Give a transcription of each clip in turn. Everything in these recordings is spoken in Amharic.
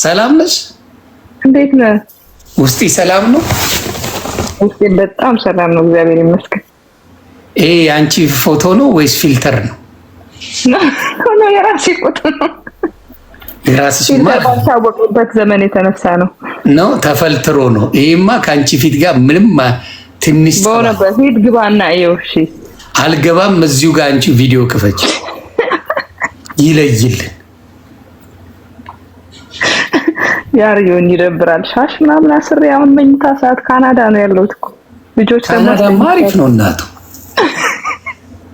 ሰላም ነሽ? እንዴት ነህ? ውስጤ ሰላም ነው። ውስጤ በጣም ሰላም ነው፣ እግዚአብሔር ይመስገን። ይሄ የአንቺ ፎቶ ነው ወይስ ፊልተር ነው? ነው የራሴ ፎቶ ነው። የራስሽ ባልታወቀበት ዘመን የተነሳ ነው። ተፈልትሮ ነው። ይሄማ ከአንቺ ፊት ጋር ምንም ትንሽ በሆነበት ሂድ ግባና ይኸው። እሺ አልገባም። እዚሁ ጋር አንቺ ቪዲዮ ክፈች ይለይልን። ያርዩን ይደብራል። ሻሽ ምናምን አስሬ አሁን መኝታ ሰዓት ካናዳ ነው ያለሁት እኮ ልጆች ካናዳማ አሪፍ ነው እናቱ።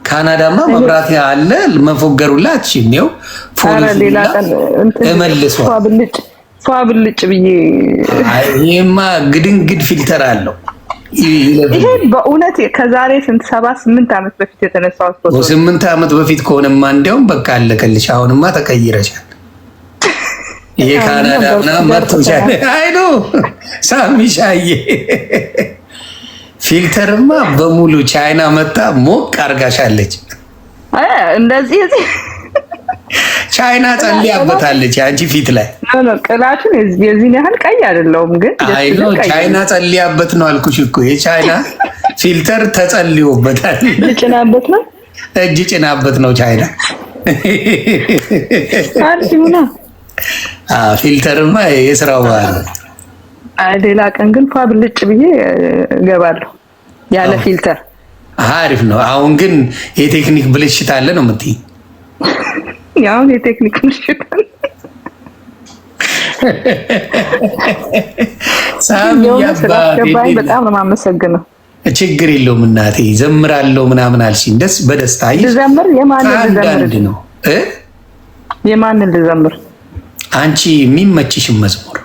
ካናዳማ መብራት አለ መፎገሩላ አትችይው። ሌላ ቀን እመልሷ ፏ ብልጭ ብዬ ይሄማ ግድንግድ ፊልተር አለው። ይሄ በእውነት ከዛሬ 7-8 ዓመት በፊት የተነሳው ፎቶ 8 ዓመት በፊት ከሆነማ እንዲያውም በቃ አለከልሽ። አሁንማ ተቀይረሻል። ይሄ ካናዳ ምናምን መጥቶሻል። አይኑ ሳሚሻዬ ፊልተርማ በሙሉ ቻይና መጣ ሞቅ አርጋሻለች። እንደዚህ ቻይና ጸልያበታለች አንቺ ፊት ላይ ቅላቱን የዚህን ያህል ቀይ አይደለም ግን አይኑ ቻይና ጸልያበት ነው አልኩሽ እኮ የቻይና ፊልተር ተጸልዮበታል። ጭናበት ነው እጅ ጭናበት ነው ቻይና አርሲውና ፊልተርማ የስራው ባህል። ሌላ ቀን ግን ፏ ብልጭ ብዬ እገባለሁ ያለ ፊልተር። አሪፍ ነው። አሁን ግን የቴክኒክ ብልሽት አለ ነው የምትይኝ? ያው የቴክኒክ ብልሽት ሳሚ በጣም ነው የማመሰግነው። ችግር የለውም እናቴ። ዘምራለሁ ምናምን አልሽኝ ደስ በደስታ ልዘምር። የማንን ልዘምር? አንቺ የሚመችሽን መዝሙር።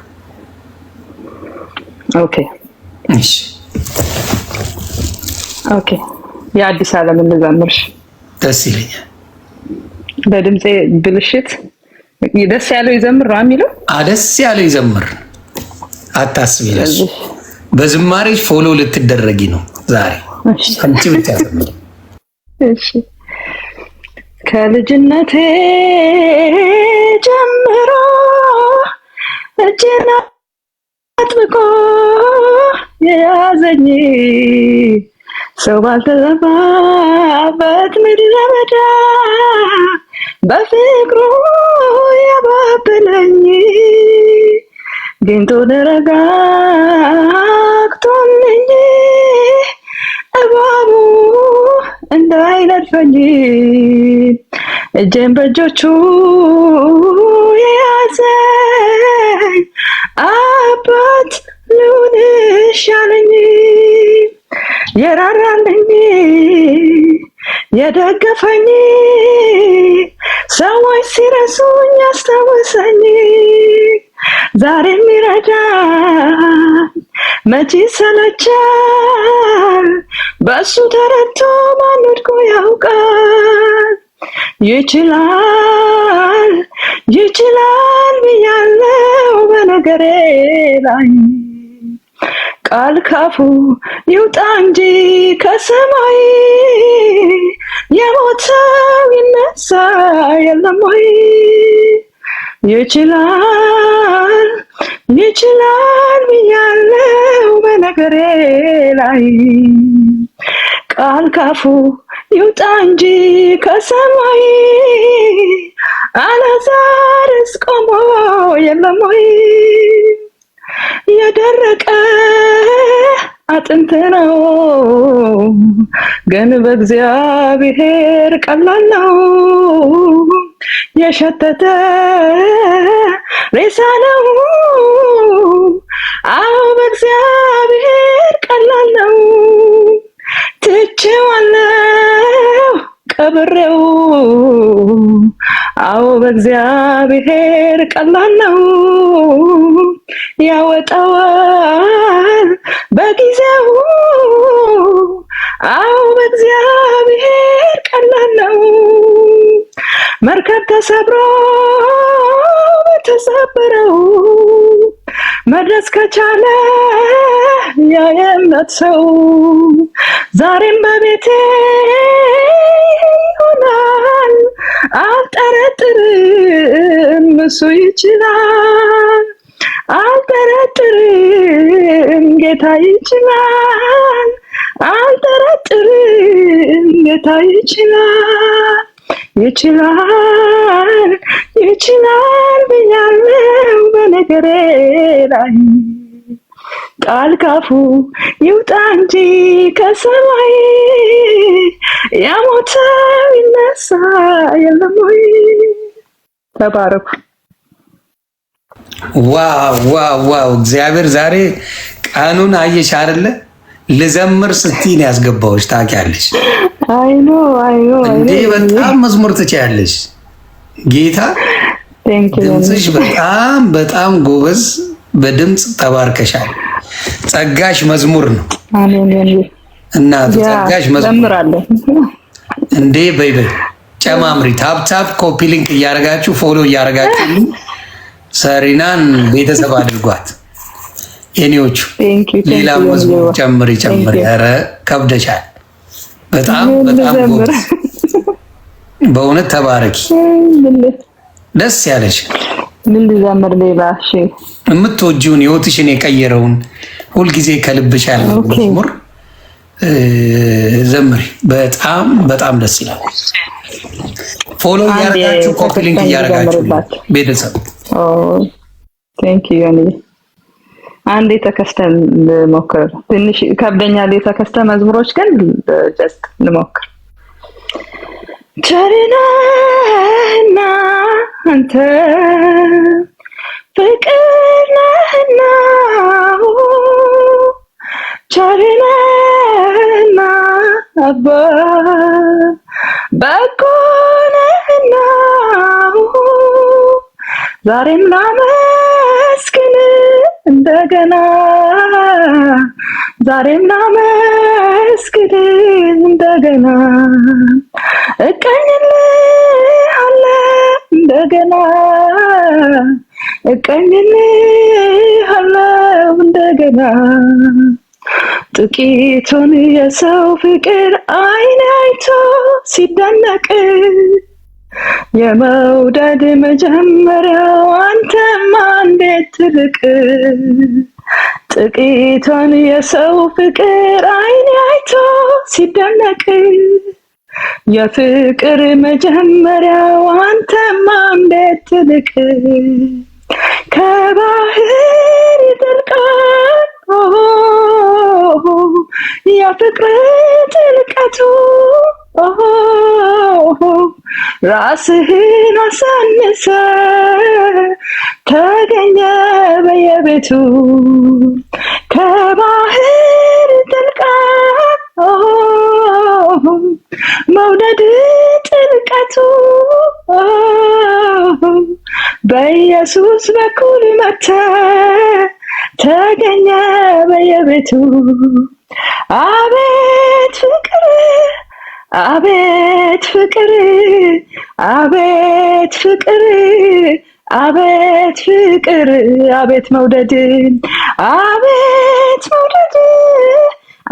ኦኬ የአዲስ ዓለምን ልዘምርሽ። ደስ ይለኛል። በድምጼ ብልሽት ደስ ያለው ይዘምር ነው የሚለው። ደስ ያለው ይዘምር። አታስቢ። ለሱ በዝማሬሽ ፎሎ ልትደረጊ ነው ዛሬ። አንቺ ብቻ ዘምሪ። እሺ ከልጅነቴ ጀምሮ እጄን አጥብቆ የያዘኝ ሰው ባልተዘባበት ምድረ በዳ በፍቅሩ ያባበለኝ ጌንቶ ተረጋግቶልኝ እባቡ እንዳይነድፈኝ እጄን በእጆቹ የያዘኝ አባት ልሁንሽ አለኝ። የራራልኝ የደገፈኝ ሰዎች ሲረሱኝ ያስታወሰኝ ዛሬም ይረዳል መቼ ሰለቻል በሱ ተረድቶ ማን ወድቆ ያውቃል። ይችላል ብያለው በነገሬ ላይ ቃል ካፉ ይውጣ እንጂ ከሰማይ የሞተው ይነሳ የለም ወይ? ይችላል ብያለው በነገሬ ላይ ቃል ካፉ ይውጣ እንጂ ከሰማይ አላዛርስ ቆሞ የለም ወይ? የደረቀ አጥንት ነው ግን በእግዚአብሔር ቀላል ነው። የሸተተ ሬሳ ነው በእግዚአብሔር ቀላል ነው። ትቼዋለሁ ቀብሬው በእግዚአብሔር ቀላል ነው። ያወጣዋል በጊዜው በእግዚአብሔር ቀላል ነው። መርከብ ተሰብሮ ተሰበረው መድረስ ከቻለ ያ የእምነት ሰው ዛሬም በቤቴ ይሆናል አልጠረጥርም እሱ ይችላል። ጌታ ይችላል አልጠረጥርም ጌታ ይችላል ይችላል ይችላል ብያለሁ በነገሬ ላይ ቃል ካፉ ይውጣ እንጂ ከሰማይ የሞተው ይነሳ የለም ወይ? ተባረኩ። ዋው ዋው ዋው! እግዚአብሔር ዛሬ ቀኑን አየሽ አይደለ? ልዘምር ስትይ ነው ያስገባዎች። ታውቂያለሽ አይኖ እንዴ በጣም መዝሙር ትችያለሽ። ጌታ ድምፅሽ በጣም በጣም ጎበዝ፣ በድምፅ ተባርከሻል። ጸጋሽ መዝሙር ነው። አሜን። እናቱ ጸጋሽ መዝሙር እንዴ በይ ጨማምሪ። ታፕ ኮፒ ሊንክ እያደረጋችሁ ፎሎ እያደረጋችሁ ሰሪናን ቤተሰብ አድርጓት። የኔዎቹ ሌላ መዝሙር ጨምሪ። ኧረ ከብደሻል። በጣም ጎበዝ። በእውነት ተባረኪ። ደስ ያለሽ ምን ልዘምር ሌላ? እሺ የምትወጂውን ህይወትሽን የቀየረውን ሁልጊዜ ከልብሽ ያለው መዝሙር ዘምሪ። በጣም በጣም ደስ ይላል። ፎሎ እያደረጋችሁ ኮፒ ሊንክ እያደረጋችሁ ቤተሰብ ቴንክ ዩ። አንድ የተከስተን ልሞክር። ትንሽ ከብደኛል የተከስተ መዝሙሮች ግን ጀስት ልሞክር። ቸርነህና አንተ ፍቅር ነህና ቸርነህና አባ በጎ ነህና ዛሬም ላመስግን እንደገና ዛሬም ላመስግን እንደገና እቀኝልሃለሁ እንደገና እቀኝልሃለሁ እንደገና ጥቂቱን የሰው ፍቅር አይን አይቶ ሲደነቅ የመውደድ መጀመሪያው አንተማ እንዴት ትልቅ ጥቂቱን የሰው ፍቅር አይን አይቶ ሲደነቅ የፍቅር መጀመሪያው አንተማ እንዴት ትልቅ ከባህር ይጥልቃል የፍቅር ጥልቀቱ ራስህን አሳንሰ ተገኘ በየቤቱ ከባህር ጥልቀት መውደድ ጥልቀቱ በኢየሱስ በኩል መተ ተገኘ በየቤቱ አቤት ፍቅር አቤት ፍቅር አቤት ፍቅር አቤት ፍቅር አቤት መውደድ አቤት መውደድ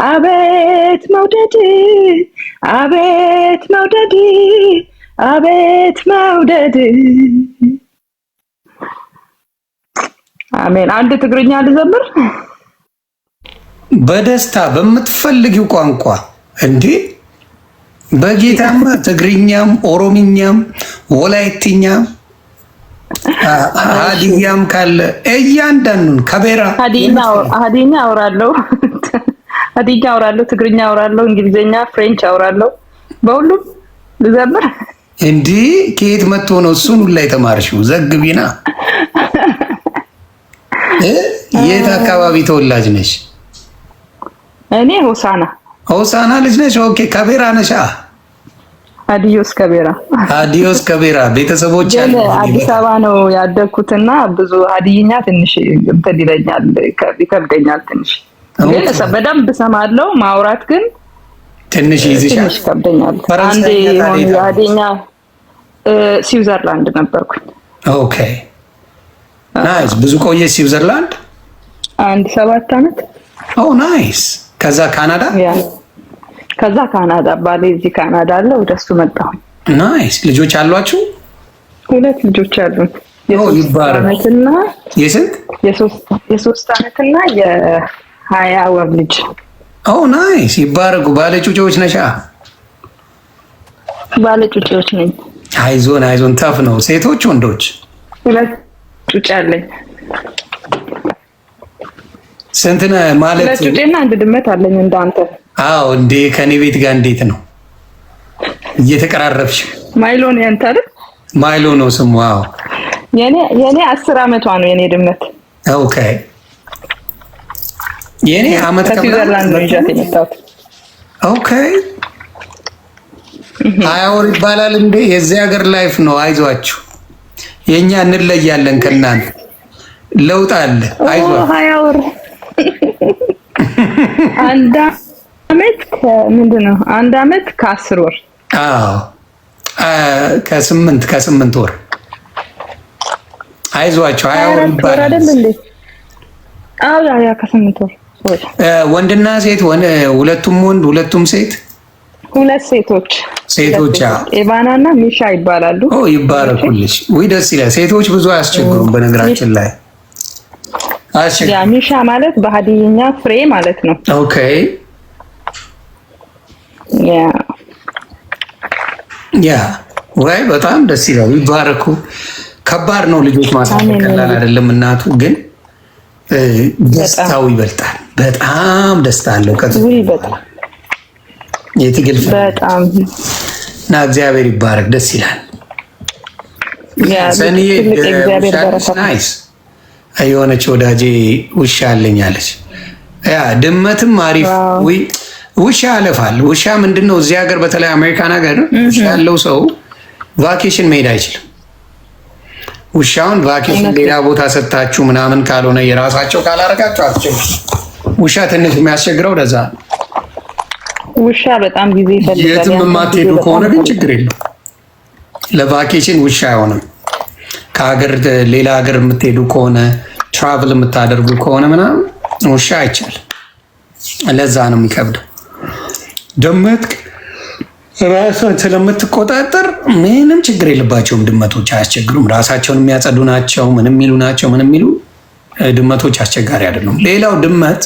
አቤት መውደድ አቤት መውደድ አቤት መውደድ። አሜን። አንድ ትግርኛ ልዘምር በደስታ በምትፈልጊው ቋንቋ እንዴ በጌታማ ትግርኛም ኦሮምኛም ወላይትኛም ሀዲያም ካለ እያንዳንዱን ከቤራ ሀዲኛ አውራለሁ ትግርኛ አውራለሁ እንግሊዝኛ ፍሬንች አውራለሁ በሁሉም ልዘምር እንዲህ ከየት መጥቶ ነው እሱን ሁላ የተማርሽው ዘግቢና የት አካባቢ ተወላጅ ነሽ እኔ ሆሳና ልጅ ነሽ ኦኬ ከቤራ ነሽ አዲዮስ ከቤራ ቤተሰቦች አሉ አዲስ አበባ ነው ያደግኩትና ብዙ ሀዲይኛ ትንሽ እንትን ይለኛል ይከብደኛል ትንሽ ግን በደንብ እሰማለሁ ማውራት ግን ትንሽ ይዝሻል ትንሽ ይከብደኛል አንዴ ሀዲይኛ ስዊዘርላንድ ነበርኩኝ ኦኬ ናይስ ብዙ ቆየ ስዊዘርላንድ 7 አመት ናይስ ከዛ ካናዳ ባሌ እዚህ ካናዳ አለ ወደሱ መጣሁ ናይስ ልጆች አሏችሁ 2 ልጆች አሉን ይባረክ አመትና የስንት የ3 አመትና 20 ወር ልጅ። ኦ ናይስ። ይባረጉ። ባለጩጬዎች ነሻ? ባለጩጬዎች ነኝ። አይዞን አይዞን። ታፍ ነው። ሴቶች ወንዶች? 2 ጩጬ አለኝ። ስንት ነህ ማለት? 2 ጩጬና 1 ድመት አለኝ እንዳንተ። አዎ እንዴ ከኔ ቤት ጋር እንዴት ነው እየተቀራረብሽ? ማይሎ ነው ያንተ አይደል? ማይሎ ነው ስሙ። አዎ የኔ 10 አመቷ ነው የኔ ድመት። ኦኬ የኔ አመት ከስዊዘርላንድ ነው ይዣት የመጣሁት። ኦኬ 20 ወር ይባላል እንዴ? የዚህ ሀገር ላይፍ ነው። አይዟችሁ የኛ እንለያለን ከእናንተ። ለውጥ አለ። አይዟችሁ 20 ወር 1 አመት ምንድነው? 1 አመት ከ10 ወር። አዎ ከ8 ወር። አይዟችሁ 20 ወር ይባላል አይደል እንዴ? አዎ ያ ከ8 ወር። ወንድና ሴት ሁለቱም ወንድ ሁለቱም ሴት? 2 ሴቶች። ኤቫናና ሚሻ ይባላሉ። ኦ ይባረኩልሽ። ወይ ደስ ይላል። ሴቶች ብዙ አያስቸግሩም በነገራችን ላይ። ያ ሚሻ ማለት በሀዲይኛ ፍሬ ማለት ነው። ኦኬ ያ ወይ በጣም ደስ ይላል። ይባረኩ። ከባድ ነው ልጆች ማሳደግ፣ ቀላል አይደለም። እናቱ ግን ደስታው ይበልጣል። በጣም ደስታ አለው። በጣም የትግል በጣም እና እግዚአብሔር ይባረክ። ደስ ይላል። ሰኒዬ ናይስ። የሆነች ወዳጄ ውሻ አለኝ አለች። ያ ድመትም አሪፍ። ውሻ ያለፋል። ውሻ ምንድን ነው እዚህ ሀገር በተለይ አሜሪካን ሀገር ውሻ ያለው ሰው ቫኬሽን መሄድ አይችልም። ውሻውን ቫኬሽን ሌላ ቦታ ሰጥታችሁ ምናምን ካልሆነ የራሳቸው ካላረጋችሁ አትችሉም። ውሻ ትንሽ የሚያስቸግረው ለዛ ነው። ውሻ በጣም ጊዜ ይፈልጋል። የትም የማትሄዱ ከሆነ ግን ችግር የለም። ለቫኬሽን ውሻ አይሆንም። ከሀገር ሌላ ሀገር የምትሄዱ ከሆነ ትራቭል የምታደርጉ ከሆነ ምናምን ውሻ አይቻልም። ለዛ ነው የሚከብደው። ድመት ራሷን ስለምትቆጣጠር ምንም ችግር የለባቸውም። ድመቶች አያስቸግሩም። ራሳቸውን የሚያጸዱ ናቸው። ምንም የሚሉ ናቸው። ምንም የሚሉ ድመቶች አስቸጋሪ አይደሉም። ሌላው ድመት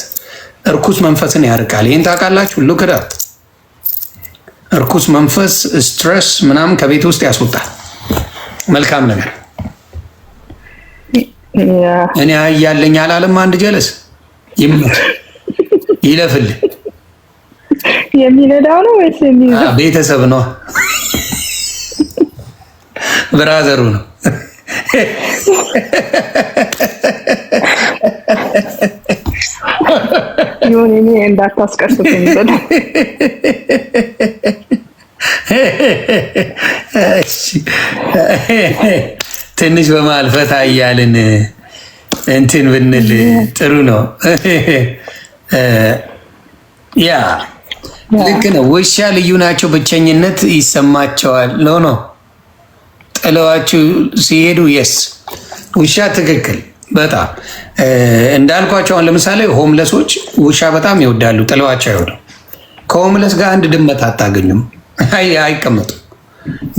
እርኩስ መንፈስን ያርቃል። ይህን ታውቃላችሁ? ሉክዳ እርኩስ መንፈስ ስትረስ ምናምን ከቤት ውስጥ ያስወጣል። መልካም ነገር እኔ ያለኝ አላለም። አንድ ጀለስ ይመት ይለፍልህ። የሚነዳው ነው ወይስ የሚይዘው? ቤተሰብ ነው፣ ብራዘሩ ነው። ይሁን እኔ እንዳታስቀርሱኝ ብለ ትንሽ በመሀል ፈታ እያልን እንትን ብንል ጥሩ ነው። ያ ልክ ነው። ውሻ ልዩ ናቸው። ብቸኝነት ይሰማቸዋል። ኖ ጥለዋችሁ ሲሄዱ የስ ውሻ ትክክል። በጣም እንዳልኳቸው አሁን ለምሳሌ ሆምለሶች ውሻ በጣም ይወዳሉ። ጥለዋቸው አይወዱም። ከሆምለስ ጋር አንድ ድመት አታገኙም። አይቀመጡም።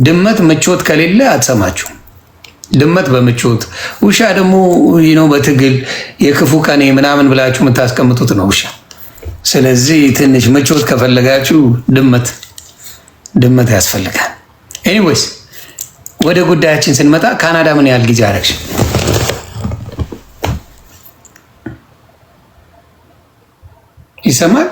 ድመት ምቾት ከሌለ አትሰማችሁም። ድመት በምቾት ውሻ ደግሞ በትግል የክፉ ቀኔ ምናምን ብላችሁ የምታስቀምጡት ነው ውሻ። ስለዚህ ትንሽ ምቾት ከፈለጋችሁ ድመት ያስፈልጋል። ኤኒዌይስ ወደ ጉዳያችን ስንመጣ ካናዳ ምን ያህል ጊዜ አደረግሽ? ይሰማል?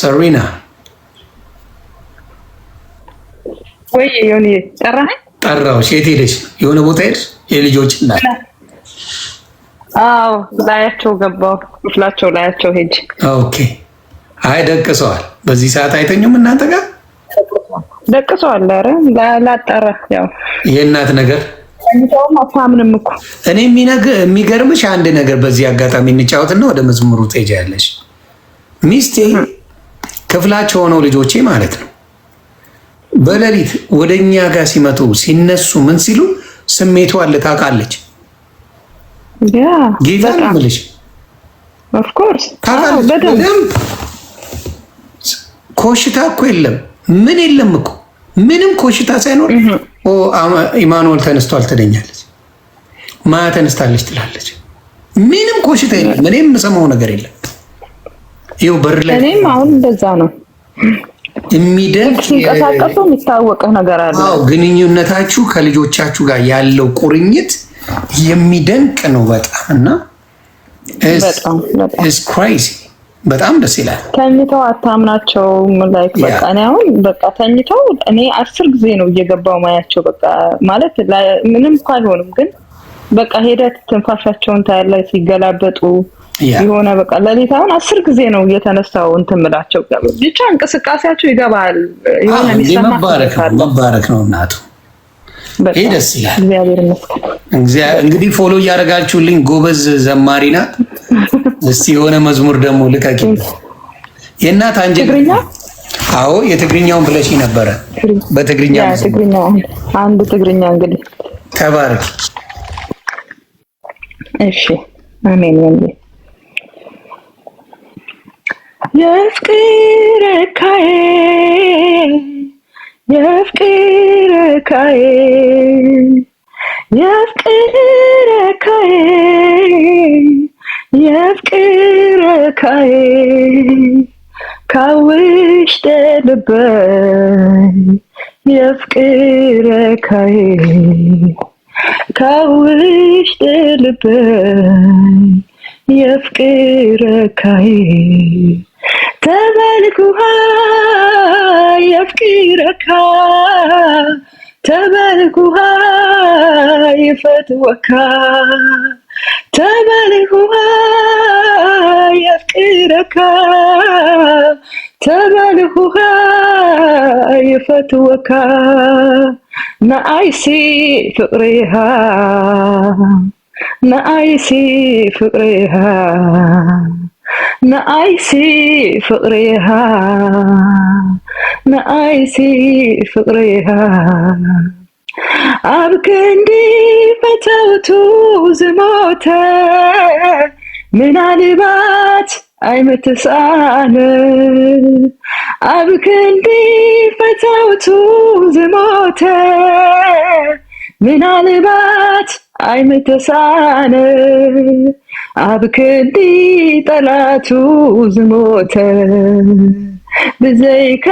ሰሪና ወይ የሆነ ጠራሁሽ። የት ሄደሽ? የሆነ ቦታ ሄድሽ? የልጆች እናት? አዎ ላያቸው ገባሁ። ክፍላቸው ላያቸው ሄጅ። ኦኬ። አይ ደቅሰዋል። በዚህ ሰዓት አይተኙም እናንተ ጋር? ደቅሰዋል። ኧረ ላጣራ ያው የእናት ነገር እንደውም አታምንም እኮ። እኔ የሚገርምሽ አንድ ነገር በዚህ አጋጣሚ እንጫወትና ወደ መዝሙሩ ትሄጃለሽ። ሚስቴ ክፍላቸው ሆነው ልጆቼ ማለት ነው በሌሊት ወደኛ ጋር ሲመጡ ሲነሱ ምን ሲሉ ስሜቷ አለ ታውቃለች። ጌታ ነው የምልሽ። ኦፍ ኮርስ በደንብ ኮሽታ እኮ የለም። ምን የለም እኮ ምንም ኮሽታ ሳይኖር ኢማኑኤል ተነስቷል ትለኛለች፣ ማያ ተነስታለች ትላለች። ምንም ኮሽታ የለም። እኔም የምሰማው ነገር የለም። ይኸው በር ላይ እኔም አሁን እንደዛ ነው የሚደንቅ ሲንቀሳቀሱ የሚታወቅ ነገር አለ። አዎ ግንኙነታችሁ ከልጆቻችሁ ጋር ያለው ቁርኝት የሚደንቅ ነው በጣም እና ኢትስ ክሬዚ በጣም ደስ ይላል። ተኝተው አታምናቸውም። ላይክ በቃ እኔ አሁን በቃ ተኝተው እኔ 10 ጊዜ ነው እየገባው ማያቸው። በቃ ማለት ምንም ካልሆንም ግን በቃ ሄደት ትንፋሻቸውን ታያለህ ሲገላበጡ የሆነ በቃ ለሊት አሁን 10 ጊዜ ነው እየተነሳው እንተምላቸው። ብቻ እንቅስቃሴያቸው ይገባል። የሆነ መባረክ ነው እናቱ። ይሄ ደስ ይላል። እግዚአብሔር ይመስገን። እንግዲህ ፎሎ እያደረጋችሁልኝ ጎበዝ ዘማሪ ናት። እስቲ የሆነ መዝሙር ደግሞ ልቀቂ። የእናት አንጀት ትግርኛ? አዎ የትግርኛውን ብለሽ ነበረ። በትግርኛ አንድ ትግርኛ እንግዲህ ተባረክ። እሺ አሜን። የፍቅርካዬ የፍቅርካዬ የፍቅርካዬ የፍቅርካዬ ካውሽተ ልበይ የፍቅርካዬ ካውሽተ ልበይ የፍቅርካዬ ተበልኩሃ የፍቅርካ ተበልኩሃ ይፈትወካ ተበልኩሃ የፍቅርካ ተበልኩሃ ይፈትወካ ንኣይሲ ፍቅሪሃ ንኣይሲ ፍቅሪሃ ንኣይሲ ፍቅሪሃ ንኣይሲ ፍቅሪሃ ኣብ ክንዲ ፈተውቱ ዝሞተ ምናልባት ኣይምትሳነ ኣብ ክንዲ ፈተውቱ ዝሞተ ምናልባት ኣይምትሳነ ኣብ ክንዲ ጠላቱ ዝሞተ ብዘይካ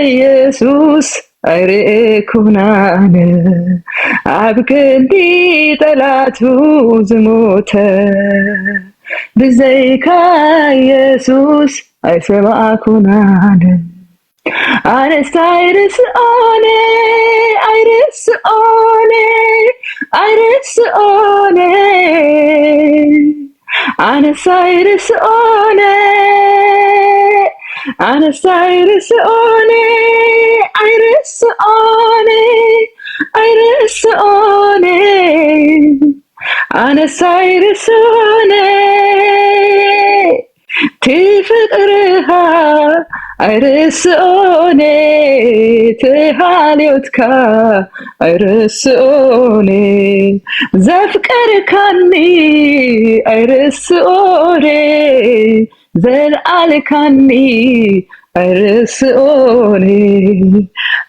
ኢየሱስ ኣይርኤኩናነ ኣብ ክንዲ ጠላቱ ዝሞተ ብዘይካ ኢየሱስ ኣይሰማዕኩናነ ኣነስታ ኣይርስኦነ ኣይርስኦነ ኣይርስኦነ ኣነስታ ኣይርስኦነ ኣነስታ ኣይርስኦነ ኣይርስኦነ ኣይርስኦነ ኣነስታ ኣይርስኦነ ትፍቅርሃ ኣይርስኦነ ትሃልዮትካ ኣይርስኦነ ዘፍቀርካኒ ኣይርስኦነ ዘለኣልካኒ ኣይርስኦነ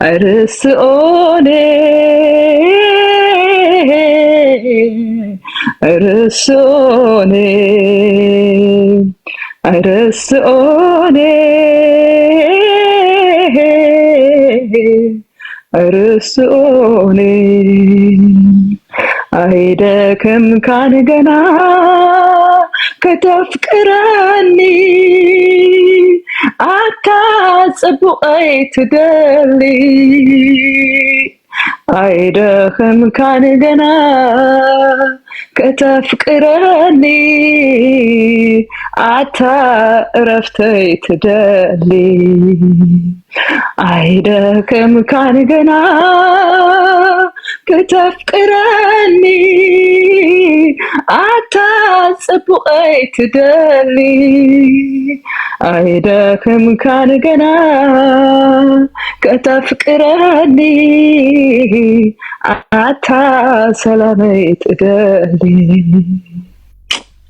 ኣይርስኦነ ኣይርስኦነ ኣይርስኦነ ኣይርስኦነ ኣይደክምካን ገና ከተፍቅረኒ ኣታጽቡቀይ ትደሊ ኣይደክምካን ገና ከተፍቅረኒ ኣታ እረፍተይ ትደሊ ኣይደክምካን ገና ከተፍቅረኒ ኣታጽቡቀይ ትደሊ ኣይደክምካን ገና ከተፍቅረኒ ኣታ ሰላመይ ትደሊ።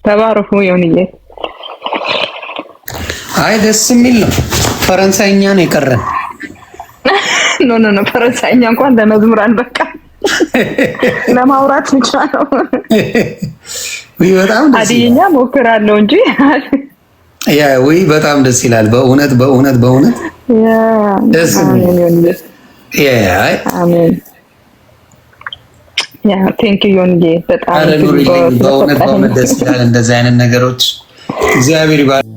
ተባረኩ ዮኒዬ። አይ ደስ የሚል ነው። ፈረንሳይኛ ነው የቀረን። ኖ ፈረንሳይኛ እንኳን ለመዝሙራን በቃ ለማውራት ብቻ ነው። ወይ በጣም ደስ አዲኛ ሞክራለሁ እንጂ ያ ወይ በጣም ደስ ይላል። በእውነት ያ ደስ ያ አሜን ያ ቴንክ ዩ ዮንጌ በጣም በእውነት ደስ ይላል። እንደዚህ አይነት ነገሮች እግዚአብሔር ይባርክ።